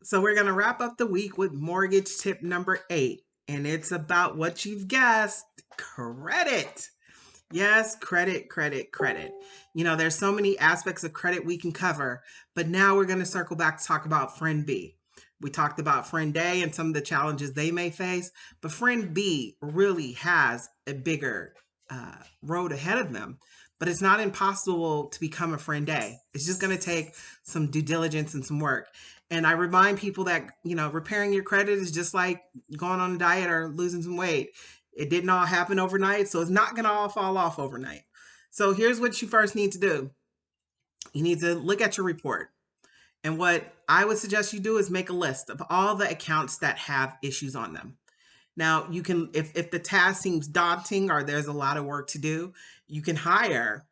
So we're going to wrap up the week with mortgage tip number 8, and it's about what you've guessed, credit. Yes, credit, credit, credit. There's so many aspects of credit we can cover, but now we're going to circle back to talk about friend B. We talked about friend A and some of the challenges they may face, but friend B really has a bigger road ahead of them. But it's not impossible to become a friend A. It's just going to take some due diligence and some work. And I remind people that, repairing your credit is just like going on a diet or losing some weight. It didn't all happen overnight, so it's not going to all fall off overnight. So here's what you first need to do. You need to look at your report. And what I would suggest you do is make a list of all the accounts that have issues on them. Now, you can, if the task seems daunting or there's a lot of work to do, you can hire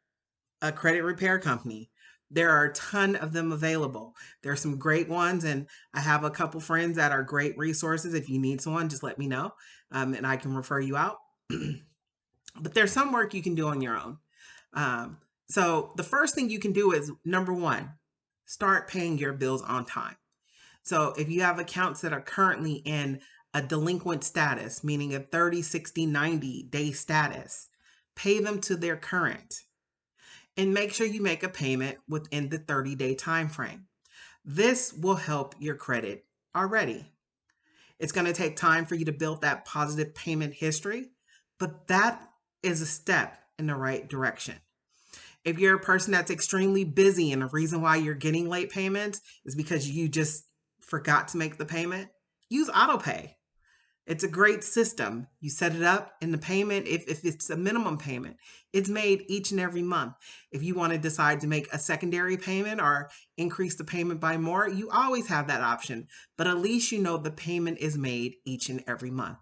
a credit repair company. There are a ton of them available. There are some great ones, and I have a couple friends that are great resources. If you need someone, just let me know, and I can refer you out. But there's some work you can do on your own. So the first thing you can do is, number one, start paying your bills on time. So if you have accounts that are currently in a delinquent status, meaning a 30, 60, 90 day status, pay them to their current and make sure you make a payment within the 30-day time frame. This will help your credit already. It's going to take time for you to build that positive payment history, but that is a step in the right direction. If you're a person that's extremely busy and the reason why you're getting late payments is because you just forgot to make the payment, use autopay. It's a great system. You set it up, and the payment, if it's a minimum payment, it's made each and every month. If you want to decide to make a secondary payment or increase the payment by more, you always have that option. But at least you know the payment is made each and every month.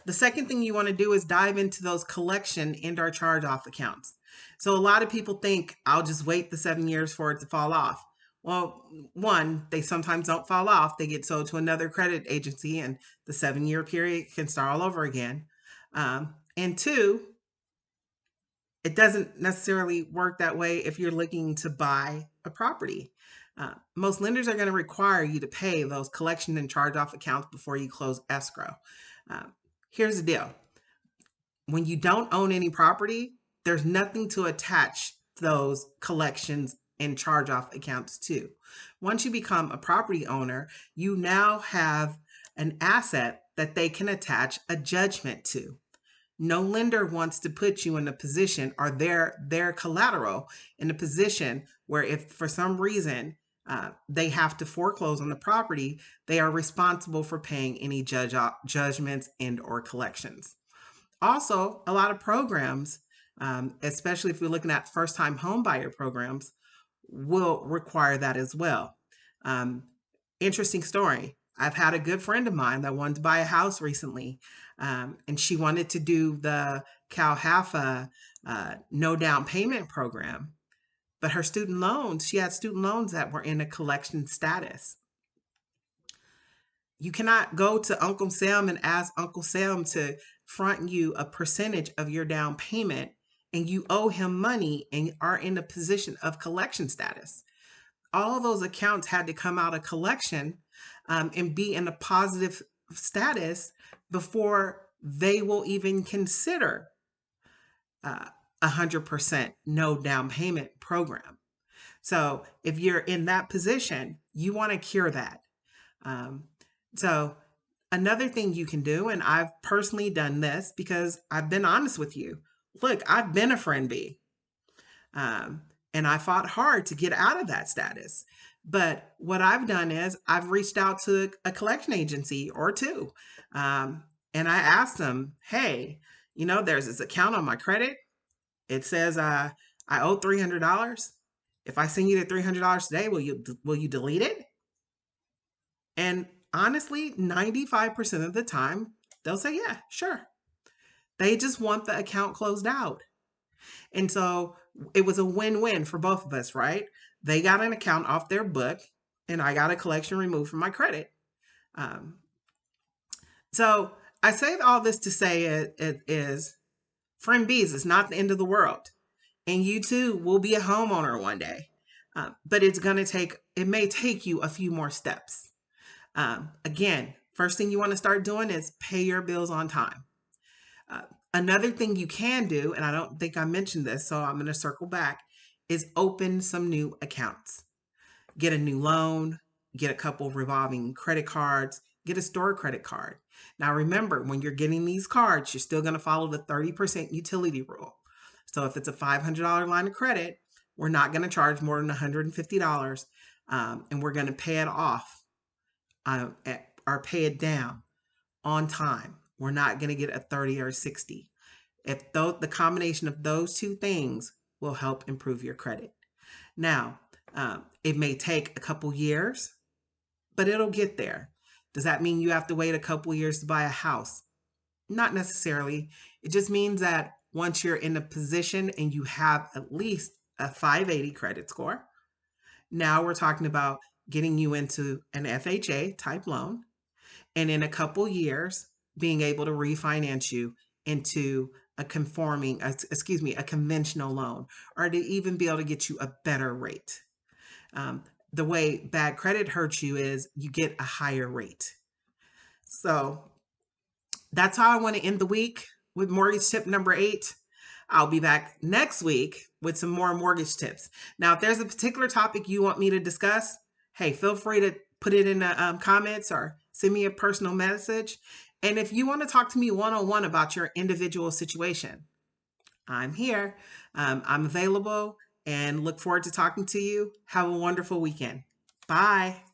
The second thing you want to do is dive into those collection and or charge off accounts. So a lot of people think I'll just wait the 7 years for it to fall off. Well, one, they sometimes don't fall off. They get sold to another credit agency and the 7 year period can start all over again. And two, it doesn't necessarily work that way if you're looking to buy a property. Most lenders are going to require you to pay those collection and charge off accounts before you close escrow. Here's the deal. When you don't own any property, there's nothing to attach those collections and charge off accounts to. Once you become a property owner, you now have an asset that they can attach a judgment to. No lender wants to put you in a position or their collateral in a position where if for some reason they have to foreclose on the property, they are responsible for paying any judgments and or collections. Also, a lot of programs, especially if you're looking at first-time home buyer programs, will require that as well. Interesting story. I've had a good friend of mine that wanted to buy a house recently, and she wanted to do the CalHFA no down payment program. But her student loans, she had student loans that were in a collection status. You cannot go to Uncle Sam and ask Uncle Sam to front you a percentage of your down payment and you owe him money and are in a position of collection status. All those accounts had to come out of collection and be in a positive status before they will even consider 100% no down payment program. So if you're in that position, you want to cure that. So another thing you can do, and I've personally done this because I've been honest with you. Look, I've been a friend B. And I fought hard to get out of that status. But what I've done is I've reached out to a collection agency or two. And I asked them, hey, there's this account on my credit. It says I owe $300. If I send you the $300 today, will you delete it? And honestly, 95% of the time, they'll say, yeah, sure. They just want the account closed out. And so it was a win-win for both of us, right? They got an account off their book and I got a collection removed from my credit. So I say all this to say it is friend B's is not the end of the world. And you too will be a homeowner one day. But it may take you a few more steps. Again, first thing you want to start doing is pay your bills on time. Uh, Another thing you can do, and I don't think I mentioned this, so I'm going to circle back, is open some new accounts. Get a new loan, get a couple revolving credit cards, get a store credit card. Now, remember, when you're getting these cards, you're still going to follow the 30% utility rule. So if it's a $500 line of credit, we're not going to charge more than $150, and we're going to pay it off or pay it down on time. We're not going to get a 30 or 60. If the combination of those two things will help improve your credit. Now, it may take a couple years, but it'll get there. Does that mean you have to wait a couple years to buy a house? Not necessarily. It just means that once you're in a position and you have at least a 580 credit score, now we're talking about getting you into an FHA type loan, and in a couple years being able to refinance you into a conventional loan, or to even be able to get you a better rate. The way bad credit hurts you is you get a higher rate. So that's how I want to end the week with mortgage tip number 8. I'll be back next week with some more mortgage tips. Now, if there's a particular topic you want me to discuss, hey, feel free to put it in the comments or send me a personal message. And if you want to talk to me one-on-one about your individual situation, I'm here. I'm available and look forward to talking to you. Have a wonderful weekend. Bye.